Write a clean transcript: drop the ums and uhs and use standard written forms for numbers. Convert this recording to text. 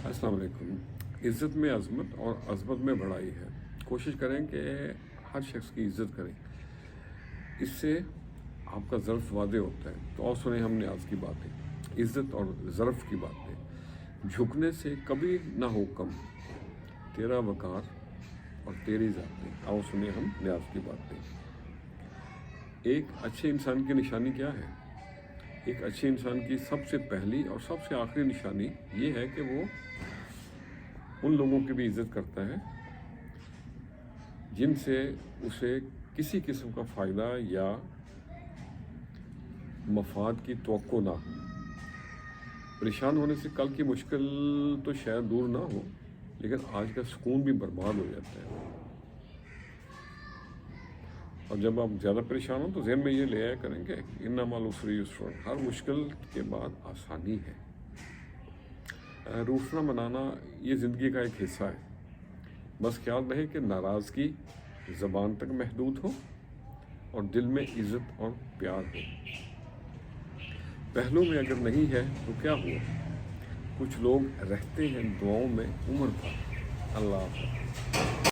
अस्सलाम वालेकुम। इज़्ज़त में अज़मत और अज़मत में बड़ाई है। कोशिश करें कि हर शख्स की इज़्ज़त करें, इससे आपका ज़र्फ़ वादे होता है। तो और सुने हम न्याज़ की बातें, इज़्ज़त और ज़र्फ़ की बातें। झुकने से कभी ना हो कम, तेरा वक़ार और तेरी ज़ातें। आओ सुने हम न्याज़ की बातें। एक अच्छे इंसान की निशानी क्या है? एक अच्छे इंसान की सबसे पहली और सबसे आखिरी निशानी ये है कि वो उन लोगों की भी इज़्ज़त करता है जिनसे उसे किसी किस्म का फ़ायदा या मफाद की तवक्को ना हो। परेशान होने से कल की मुश्किल तो शायद दूर ना हो, लेकिन आज का सुकून भी बर्बाद हो जाता है। और जब आप ज़्यादा परेशान हो तो ज़हन में ये ले आया करेंगे, इन्ना माल उसरी युस्र, हर मुश्किल के बाद आसानी है। रूठना मनाना ये ज़िंदगी का एक हिस्सा है। बस ख्याल रहे कि नाराज़गी ज़बान तक महदूद हो और दिल में इज़्ज़त और प्यार हो। पहलू में अगर नहीं है तो क्या हुआ? कुछ लोग रहते हैं दुआओं में उम्र भर। अल्लाह हाफ़िज़।